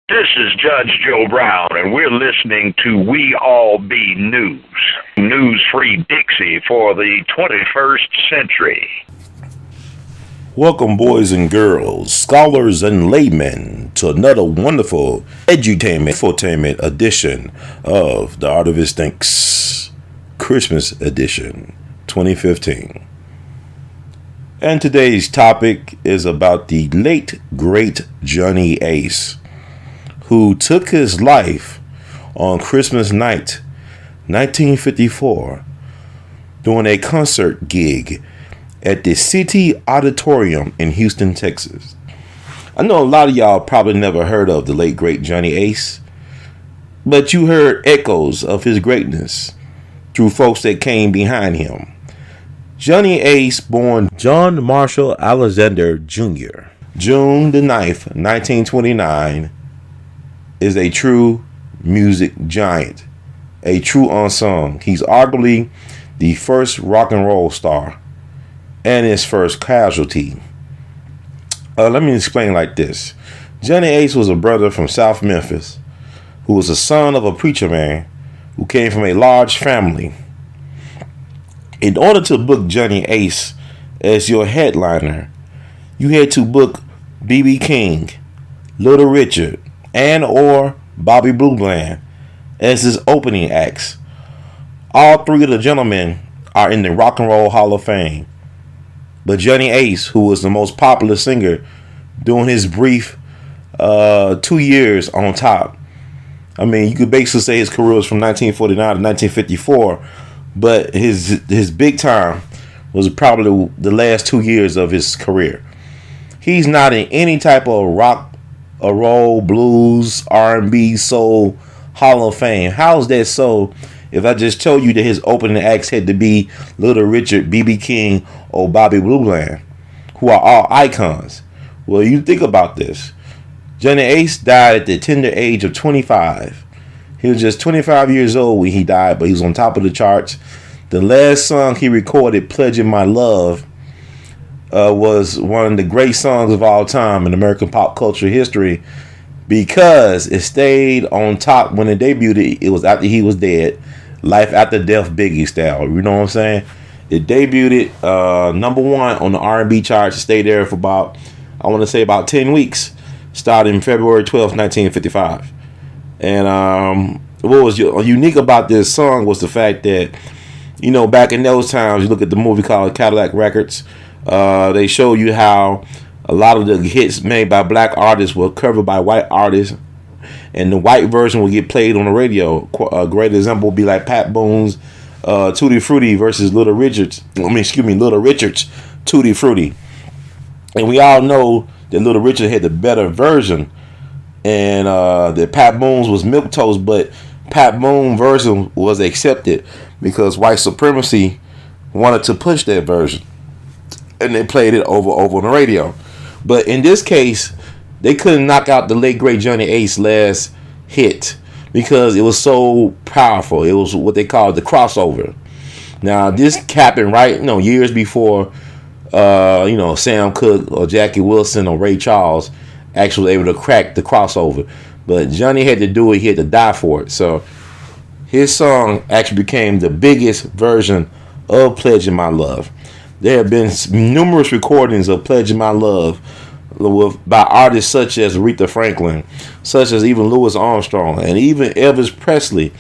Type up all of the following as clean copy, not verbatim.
This is Judge Joe Brown, and we're listening to We All Be News. News-free Dixie for the 21st century. Welcome, boys and girls, scholars and laymen, to another wonderful edutainment edition of the Artivist Thinks Christmas Edition 2015. And today's topic is about the late, great Johnny Ace, who took his life on Christmas night, 1954, during a concert gig at the City Auditorium in Houston, Texas. I know a lot of y'all probably never heard of the late, great Johnny Ace, but you heard echoes of his greatness through folks that came behind him. Johnny Ace, born John Marshall Alexander Jr., June the 9th, 1929, is a true music giant, a true unsung. He's arguably the first rock and roll star and his first casualty. Let me explain like this. Johnny Ace was a brother from South Memphis who was the son of a preacher man who came from a large family. In order to book Johnny Ace as your headliner, you had to book B.B. King, Little Richard, and or Bobby Blue Bland as his opening acts. All three of the gentlemen are in the Rock and Roll Hall of Fame. But Johnny Ace, who was the most popular singer during his brief 2 years on top. I mean, you could basically say his career was from 1949 to 1954, but his big time was probably the last 2 years of his career. He's not in any type of rock, a roll, blues, R&B, soul Hall of Fame. How is that so? If I just told you that his opening acts had to be Little Richard, B.B. King, or Bobby Blue Bland, who are all icons. Well, you think about this. Johnny Ace died at the tender age of 25. He was just 25 years old when he died, but he was on top of the charts. The last song he recorded, Pledging My Love, was one of the great songs of all time in American pop culture history because it stayed on top when it debuted. It was after he was dead, life after death, Biggie style. You know what I'm saying? It debuted number one on the R&B charts. It stayed there for about 10 weeks, starting February 12th, 1955. And what was unique about this song was the fact that, you know, back in those times, you look at the movie called Cadillac Records. They show you how a lot of the hits made by black artists were covered by white artists, and the white version would get played on the radio. A great example would be like Pat Boone's Tutti Frutti versus Little Richard's Tutti Frutti. And we all know that Little Richard had the better version, and that Pat Boone's was milquetoast, but Pat Boone version was accepted because white supremacy wanted to push that version, and they played it over on the radio. But in this case, they couldn't knock out the late great Johnny Ace last hit because it was so powerful. It was what they called the crossover. Now this happened years before Sam Cooke or Jackie Wilson or Ray Charles actually able to crack the crossover. But Johnny had to do it. He had to die for it. So his song actually became the biggest version of Pledging My Love. There have been numerous recordings of Pledging My Love by artists such as Aretha Franklin, such as even Louis Armstrong, and even Elvis Presley.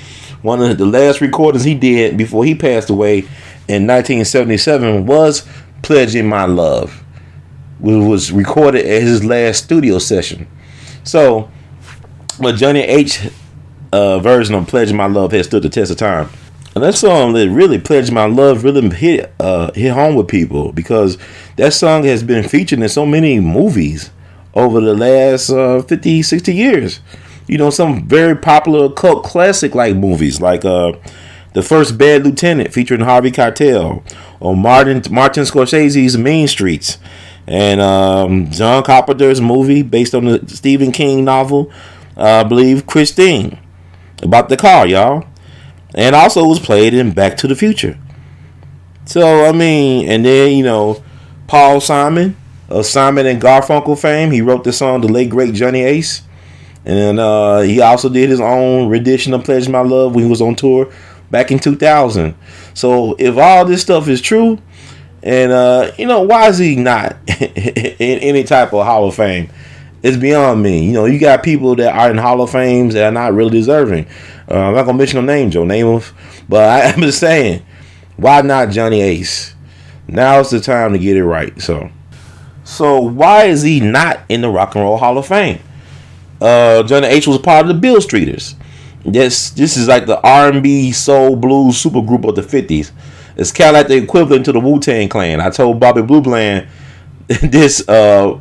One of the last recordings he did before he passed away in 1977 was Pledging My Love, which was recorded at his last studio session. So, but Johnny H. Version of Pledging My Love has stood the test of time. And that song that really Pledged My Love really hit home with people because that song has been featured in so many movies over the last 50, 60 years. You know, some very popular cult classic like movies like The First Bad Lieutenant featuring Harvey Keitel, or Martin Scorsese's Mean Streets, and John Carpenter's movie based on the Stephen King novel, I believe, Christine, about the car, y'all. And also was played in Back to the Future. So, I mean, and then, Paul Simon of Simon and Garfunkel fame, he wrote the song The Late Great Johnny Ace. And he also did his own rendition of Pledge My Love when he was on tour back in 2000. So if all this stuff is true, and why is he not in any type of Hall of Fame? It's beyond me. You got people that are in Hall of Fames that are not really deserving. I'm not gonna mention no names, Joe, name them, but I'm just saying, why not Johnny Ace? Now's the time to get it right. So why is he not in the Rock and Roll Hall of Fame? Johnny Ace was part of the Bill Streeters. This is like the R&B soul blues supergroup of the 50s. It's kind of like the equivalent to the Wu-Tang Clan. I told Bobby Blue Bland this a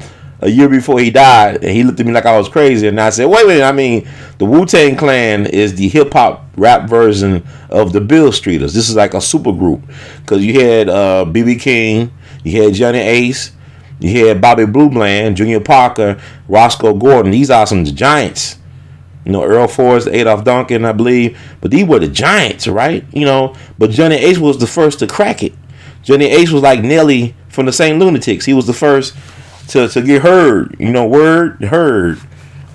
year before he died, and he looked at me like I was crazy, and I said, wait, I mean, the Wu-Tang Clan is the hip-hop rap version of the Bill Streeters. This is like a super group, because you had B.B. King, you had Johnny Ace, you had Bobby Blue Bland, Junior Parker, Roscoe Gordon. These are some giants. Earl Forrest, Adolph Duncan, I believe, but these were the giants, right? But Johnny Ace was the first to crack it. Johnny Ace was like Nelly from the St. Lunatics. He was the first to get heard, word heard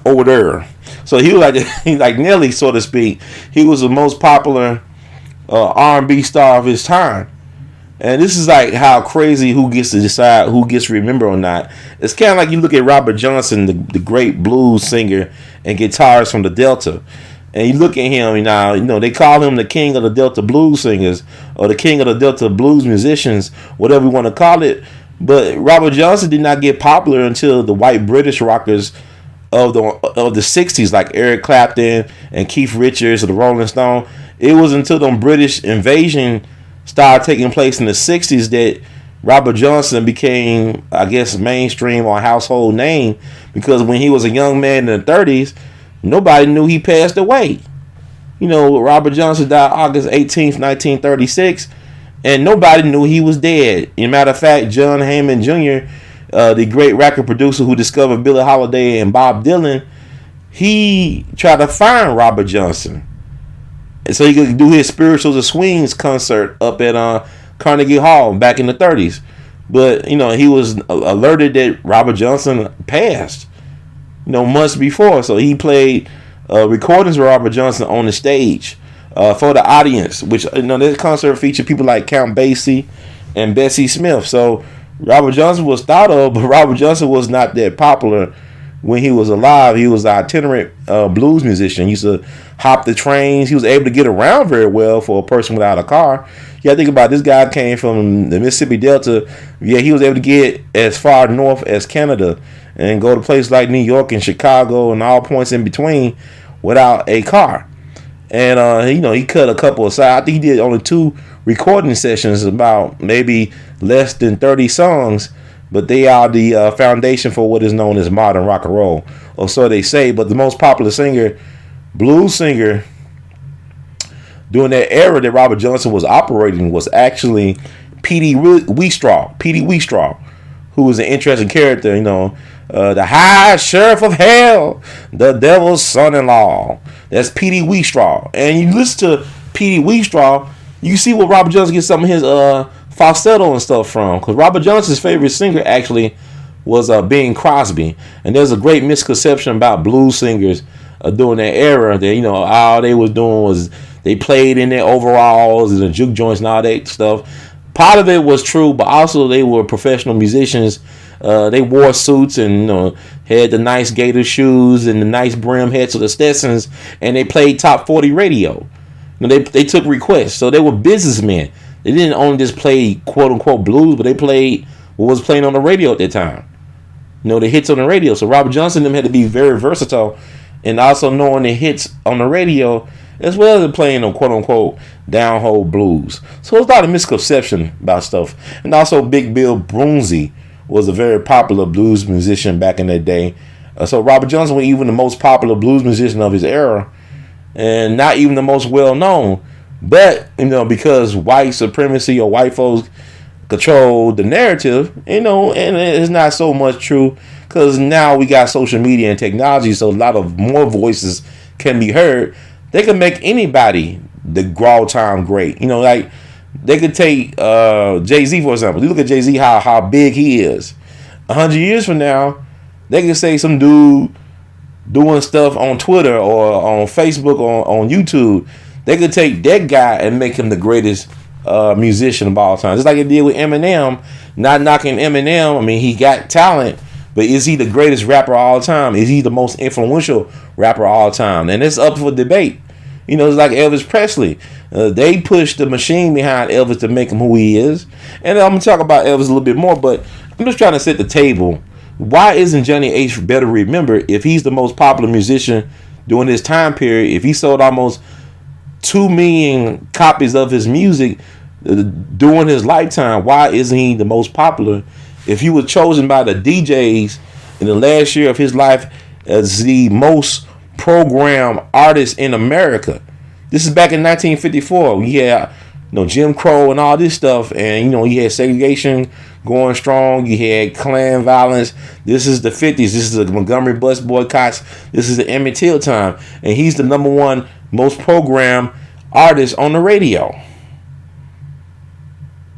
over there. So he was like Nelly, so to speak. He was the most popular R&B star of his time. And this is like how crazy who gets to decide who gets remembered or not. It's kind of like you look at Robert Johnson, the great blues singer and guitarist from the Delta. And you look at him now, they call him the king of the Delta blues singers or the king of the Delta blues musicians, whatever you want to call it. But Robert Johnson did not get popular until the white British rockers of the 60s, like Eric Clapton and Keith Richards of the Rolling Stone. It was until the British invasion started taking place in the 60s that Robert Johnson became, I guess, mainstream or household name, because when he was a young man in the 30s, nobody knew he passed away. Robert Johnson died August 18th, 1936. And nobody knew he was dead. As a matter of fact, John Heyman Jr., the great record producer who discovered Billie Holiday and Bob Dylan, he tried to find Robert Johnson, and so he could do his Spirituals and Swings concert up at Carnegie Hall back in the 30s. But he was alerted that Robert Johnson passed, months before. So he played recordings of Robert Johnson on the stage for the audience, which this concert featured people like Count Basie and Bessie Smith. So Robert Johnson was thought of, but Robert Johnson was not that popular when he was alive. He was an itinerant blues musician. He used to hop the trains. He was able to get around very well for a person without a car. Yeah, think about it. This guy came from the Mississippi Delta. Yeah, he was able to get as far north as Canada and go to places like New York and Chicago and all points in between without a car. And he cut a couple of sides. I think he did only 2 recording sessions, about maybe less than 30 songs, but they are the foundation for what is known as modern rock and roll, or so they say. But the most popular blues singer during that era that Robert Johnson was operating was actually Petey Wheatstraw, who was an interesting character. The High Sheriff of Hell, the Devil's Son-in-Law. That's Petey Wheatstraw. And you listen to Petey Wheatstraw, you see where Robert Johnson gets some of his falsetto and stuff from. Because Robert Johnson's favorite singer actually was Bing Crosby. And there's a great misconception about blues singers during that era that, all they was doing was they played in their overalls and the juke joints and all that stuff. Part of it was true, but also they were professional musicians. They wore suits and had the nice gator shoes and the nice brim heads of the Stetsons, and they played top 40 radio. They took requests, so they were businessmen. They didn't only just play quote unquote blues, but they played what was playing on the radio at that time. The hits on the radio. So Robert Johnson and them had to be very versatile, and also knowing the hits on the radio as well as playing on quote unquote downhole blues. So there's a lot of misconception about stuff. And also Big Bill Broonzy was a very popular blues musician back in that day. So Robert Johnson was even the most popular blues musician of his era, and not even the most well known. But because white supremacy or white folks control the narrative, and it's not so much true, because now we got social media and technology, so a lot of more voices can be heard. They can make anybody the growl time great. Like they could take Jay-Z, for example. You look at Jay-Z, how big he is. 100 years from now, they can say some dude doing stuff on Twitter or on Facebook or on YouTube, they could take that guy and make him the greatest musician of all time. Just like it did with Eminem. Not knocking Eminem. I mean, he got talent, but is he the greatest rapper of all time? Is he the most influential rapper of all time? And it's up for debate. You know, it's like Elvis Presley. They pushed the machine behind Elvis to make him who he is. And I'm going to talk about Elvis a little bit more, but I'm just trying to set the table. Why isn't Johnny H better remembered if he's the most popular musician during this time period? If he sold almost 2 million copies of his music during his lifetime, why isn't he the most popular? If he was chosen by the DJs in the last year of his life as the most programmed artist in America. This is back in 1954. We had, Jim Crow and all this stuff, and you had segregation going strong. You had Klan violence. This is the 50s. This is the Montgomery bus boycotts. This is the Emmett Till time, and he's the number one most programmed artist on the radio.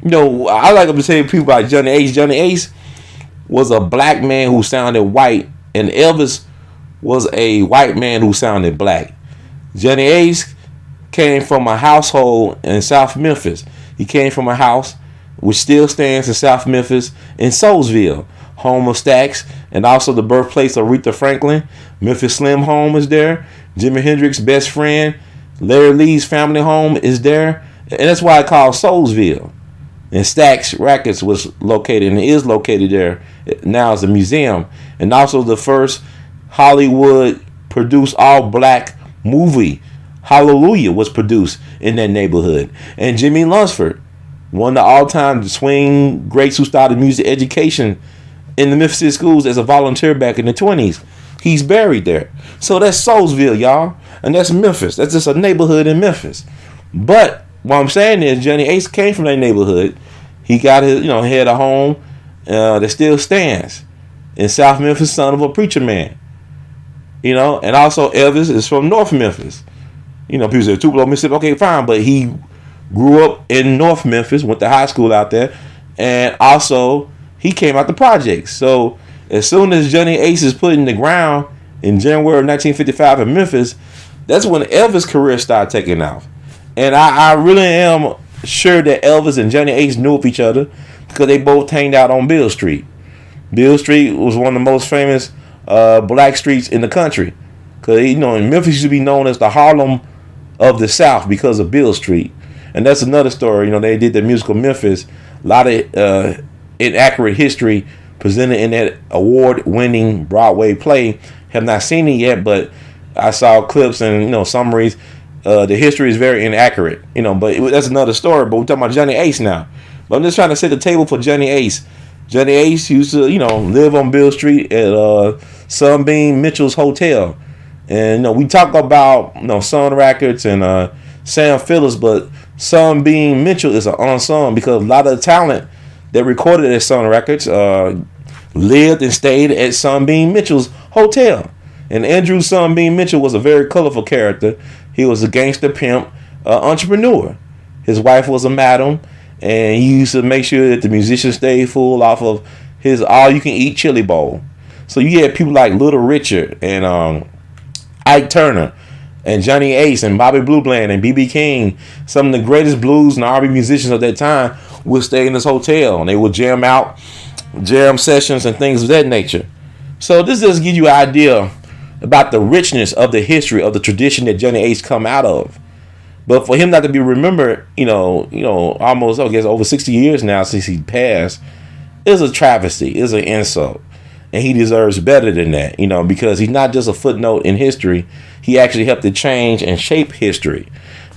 I like to say people like Johnny Ace. Johnny Ace was a black man who sounded white, and Elvis was a white man who sounded black. Johnny Ace came from a household in South Memphis. He came from a house which still stands in South Memphis in Soulsville, home of Stax, and also the birthplace of Aretha Franklin. Memphis Slim home is there. Jimi Hendrix's best friend, Larry Lee's family home is there. And that's why it's called Soulsville. And Stax Records was located and is located there now as a museum. And also the first Hollywood produced all black movie, Hallelujah, was produced in that neighborhood. And Jimmy Lunsford, one of the all-time swing greats who started music education in the Memphis schools as a volunteer back in the 20s. He's buried there. So that's Soulsville, y'all. And that's Memphis. That's just a neighborhood in Memphis. But what I'm saying is Johnny Ace came from that neighborhood. He got his, he had a home that still stands in South Memphis, son of a preacher man. And also Elvis is from North Memphis. People say Tupelo, Mississippi. Okay, fine, but he grew up in North Memphis, went to high school out there, and also he came out the projects. So as soon as Johnny Ace is put in the ground in January of 1955 in Memphis, that's when Elvis' career started taking off. And I really am sure that Elvis and Johnny Ace knew of each other because they both hanged out on Beale Street. Beale Street was one of the most famous black streets in the country. Because, in Memphis used to be known as the Harlem of the South because of Beale Street. And that's another story. They did the musical Memphis. A lot of inaccurate history presented in that award-winning Broadway play. Have not seen it yet, but I saw clips and, summaries. The history is very inaccurate, but that's another story. But we're talking about Johnny Ace now. But I'm just trying to set the table for Johnny Ace. Johnny Ace used to, live on Beale Street at Sunbeam Mitchell's Hotel. And, we talk about, Sun Records and Sam Phillips, but Sunbeam Mitchell is an unsung because a lot of the talent that recorded at Sun Records lived and stayed at Sunbeam Mitchell's Hotel. And Andrew Sunbeam Mitchell was a very colorful character. He was a gangster pimp, entrepreneur. His wife was a madam, and he used to make sure that the musicians stayed full off of his all-you-can-eat chili bowl. So you had people like Little Richard and Ike Turner and Johnny Ace and Bobby Blue Bland and B.B. King. Some of the greatest blues and R&B musicians of that time would stay in this hotel, and they would jam sessions and things of that nature. So this just gives you an idea about the richness of the history of the tradition that Johnny Ace come out of. But for him not to be remembered, almost, I guess, over 60 years now since he passed, is a travesty, is an insult. And he deserves better than that, because he's not just a footnote in history. He actually helped to change and shape history.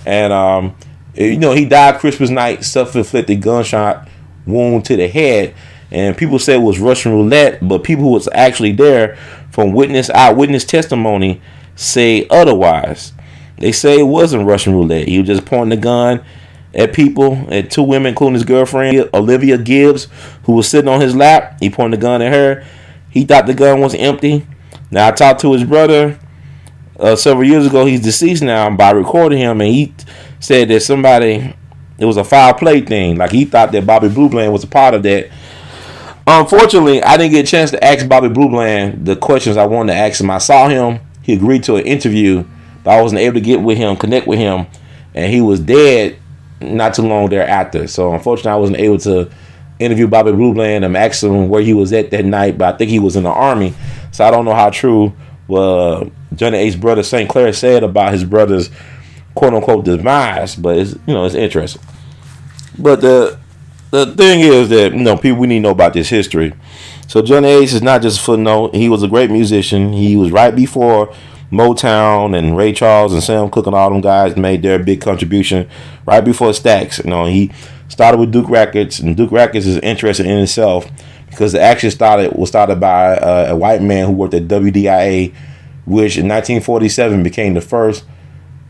And, he died Christmas night, self-inflicted gunshot wound to the head. And people say it was Russian roulette, but people who was actually there from eyewitness testimony say otherwise. They say it wasn't Russian roulette. He was just pointing the gun at people, at 2 women, including his girlfriend, Olivia Gibbs, who was sitting on his lap. He pointed the gun at her. He thought the gun was empty. Now, I talked to his brother several years ago. He's deceased now, by recording him, and he said that it was a foul play thing. Like, he thought that Bobby Blue Bland was a part of that. Unfortunately, I didn't get a chance to ask Bobby Blue Bland the questions I wanted to ask him. I saw him. He agreed to an interview, but I wasn't able to get with him, connect with him, and he was dead not too long thereafter. So unfortunately, I wasn't able to interview Bobby Blue Bland and ask him where he was at that night. But I think he was in the Army, so I don't know how true Johnny Ace's brother St. Clair said about his brother's quote unquote demise. But it's it's interesting. But the thing is that people, we need to know about this history. So Johnny Ace is not just a footnote. He was a great musician. He was right before Motown and Ray Charles and Sam Cooke and all them guys made their big contribution. Right before Stax, he started with Duke Records, and Duke Records is interesting in itself because it actually was started by a white man who worked at WDIA, which in 1947 became the first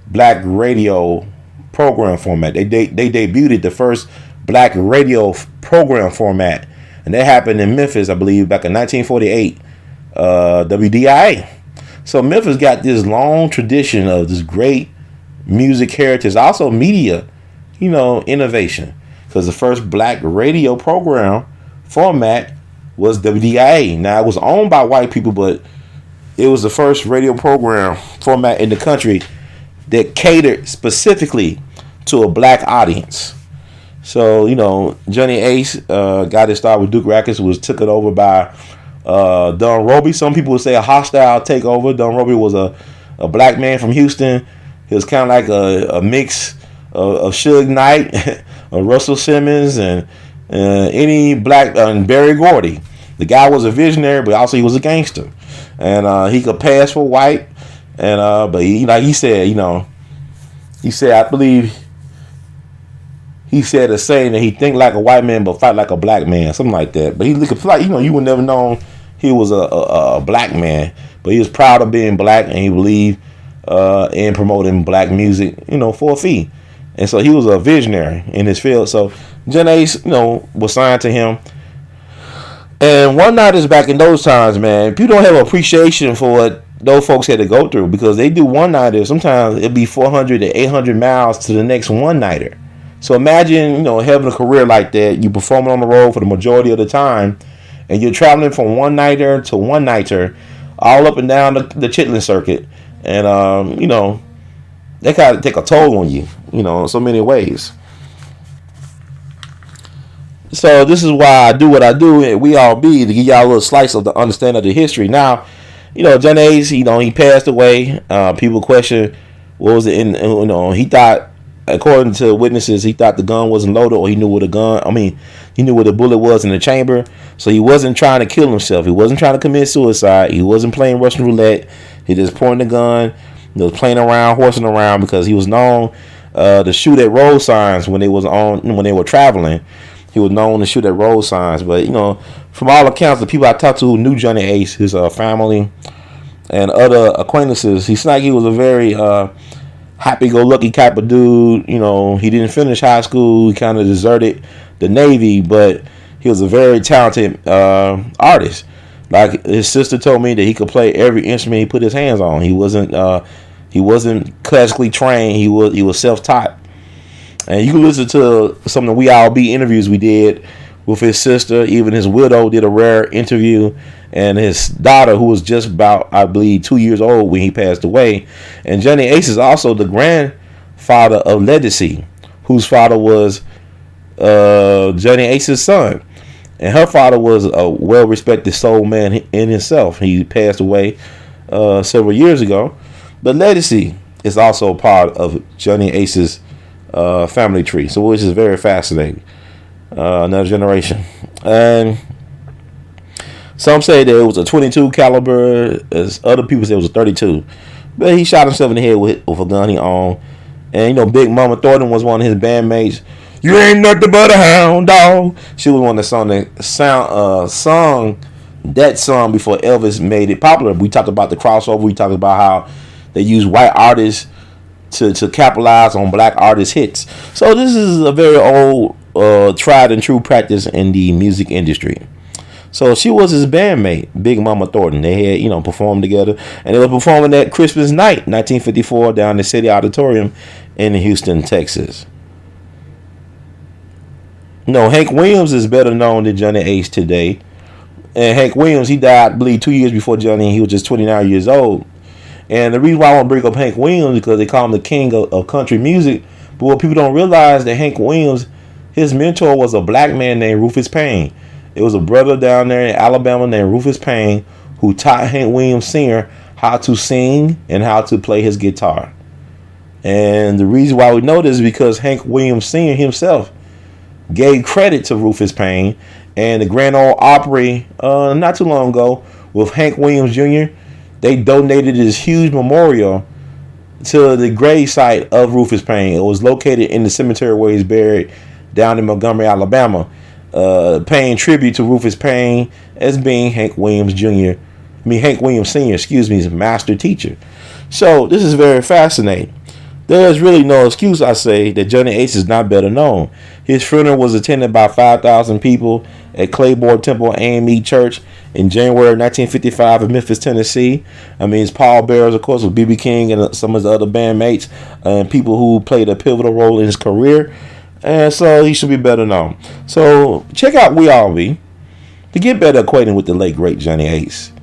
black radio program format. They debuted the first black radio program format, and that happened in Memphis, I believe, back in 1948. WDIA. So Memphis got this long tradition of this great music heritage, also media, innovation. Because the first black radio program format was WDIA. Now, it was owned by white people, but it was the first radio program format in the country that catered specifically to a black audience. So, Johnny Ace got his start with Duke Records, took it over by Don Roby. Some people would say a hostile takeover. Don Roby was a black man from Houston. He was kind of like a mix of Suge Knight, Russell Simmons, and any black, and Berry Gordy. The guy was a visionary, but also he was a gangster, and he could pass for white. And but he said, I believe he said a saying that he think like a white man but fight like a black man, something like that. But he looked like you would never known he was a black man, but he was proud of being black, and he believed in promoting black music, for a fee. And so he was a visionary in his field. So Johnny Ace, was signed to him. And one night is back in those times, man. People don't have appreciation for what those folks had to go through, because they do one nighter. Sometimes it'd be 400 to 800 miles to the next one nighter. So imagine, having a career like that. You performing on the road for the majority of the time, and you're traveling from one nighter to one nighter, all up and down the Chitlin circuit, and they kind of take a toll on you, in so many ways. So this is why I do what I do at We All Be, to give y'all a little slice of the understanding of the history. Now, Johnny Ace, he passed away. People question what was it in. He thought, according to witnesses, he thought the gun wasn't loaded, or he knew where he knew where the bullet was in the chamber. So he wasn't trying to kill himself. He wasn't trying to commit suicide. He wasn't playing Russian roulette. He just pointed the gun. He was playing around, horsing around, because he was known to shoot at road signs when they were traveling. He was known to shoot at road signs. But from all accounts, the people I talked to who knew Johnny Ace, his family and other acquaintances, he seemed like he was a very happy-go-lucky type of dude. He didn't finish high school. He kind of deserted the Navy, but he was a very talented artist. Like his sister told me that he could play every instrument he put his hands on. He wasn't classically trained. He was self-taught. And you can listen to some of the We All Be interviews we did with his sister. Even his widow did a rare interview, and his daughter, who was just about, I believe, 2 years old when he passed away. And Johnny Ace is also the grandfather of Legacy, whose father was Johnny Ace's son. And her father was a well-respected soul man in himself. He passed away several years ago. But Legacy is also a part of Johnny Ace's family tree, so which is very fascinating. Another generation. And some say that it was a 22 caliber, as other people say it was a 32. But he shot himself in the head with a gun he owned. And Big Mama Thornton was one of his bandmates. You ain't nothing but a hound dog. She was one that sung that song before Elvis made it popular. We talked about the crossover. We talked about how they use white artists to capitalize on black artists' hits. So this is a very old, tried and true practice in the music industry. So she was his bandmate, Big Mama Thornton. They had, performed together, and they were performing that Christmas night, 1954, down the City Auditorium in Houston, Texas. Hank Williams is better known than Johnny Ace today. And Hank Williams, he died, I believe, 2 years before Johnny. He was just 29 years old. And the reason why I want to bring up Hank Williams is because they call him the king of country music. But what people don't realize that Hank Williams, his mentor was a black man named Rufus Payne. It was a brother down there in Alabama named Rufus Payne who taught Hank Williams Sr. how to sing and how to play his guitar. And the reason why we know this is because Hank Williams Sr. himself gave credit to Rufus Payne, and the Grand Ole Opry not too long ago with Hank Williams Jr., they donated this huge memorial to the grave site of Rufus Payne. It was located in the cemetery where he's buried down in Montgomery, Alabama, paying tribute to Rufus Payne as being Hank Williams Jr. Hank Williams Sr., his master teacher. So this is very fascinating. There's really no excuse, I say, that Johnny Ace is not better known. His funeral was attended by 5,000 people at Claiborne Temple AME Church in January 1955 in Memphis, Tennessee. His pallbearers, of course, with B.B. King and some of his other bandmates and people who played a pivotal role in his career. And so he should be better known. So check out We All Be to get better acquainted with the late, great Johnny Ace.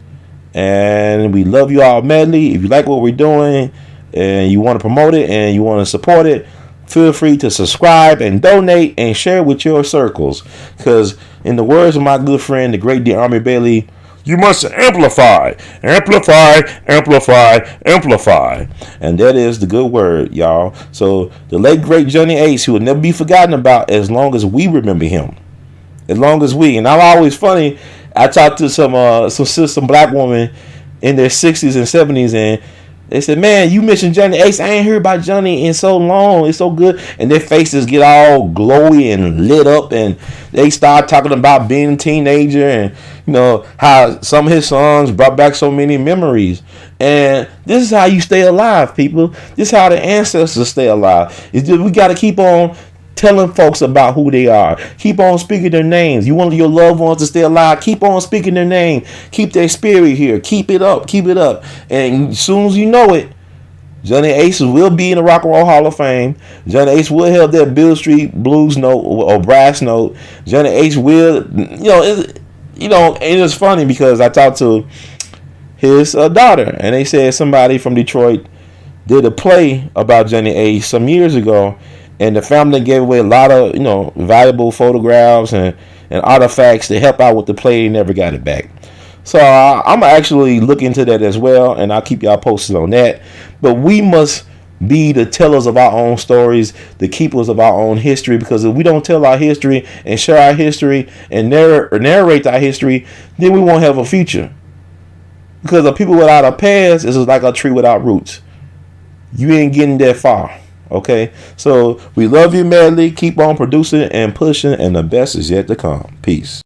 And we love you all madly. If you like what we're doing and you want to promote it and you want to support it, feel free to subscribe and donate and share with your circles. Because in the words of my good friend, the great Army Bailey, you must amplify, amplify, amplify, amplify. And that is the good word, y'all. So the late, great Johnny Ace, who will never be forgotten about as long as we remember him. As long as we. And I'm always funny. I talked to some black woman in their 60s and 70s, and they said, man, you mentioned Johnny Ace. I ain't heard about Johnny in so long. It's so good. And their faces get all glowy and lit up, and they start talking about being a teenager and, how some of his songs brought back so many memories. And this is how you stay alive, people. This is how the ancestors stay alive. It's just, we got to keep on telling folks about who they are. Keep on speaking their names. You want your loved ones to stay alive, keep on speaking their name. Keep their spirit here. Keep it up. Keep it up. And as soon as you know it, Johnny Ace will be in the Rock and Roll Hall of Fame. Johnny Ace will have that Bill Street blues note or brass note. Johnny Ace will, and it's funny because I talked to his daughter, and they said somebody from Detroit did a play about Johnny Ace some years ago. And the family gave away a lot of, valuable photographs and artifacts to help out with the play. They never got it back. So I'm actually look into that as well, and I'll keep y'all posted on that. But we must be the tellers of our own stories, the keepers of our own history, because if we don't tell our history and share our history and narrate our history, then we won't have a future. Because a people without a past is like a tree without roots. You ain't getting that far. Okay, so we love you madly. Keep on producing and pushing, and the best is yet to come. Peace.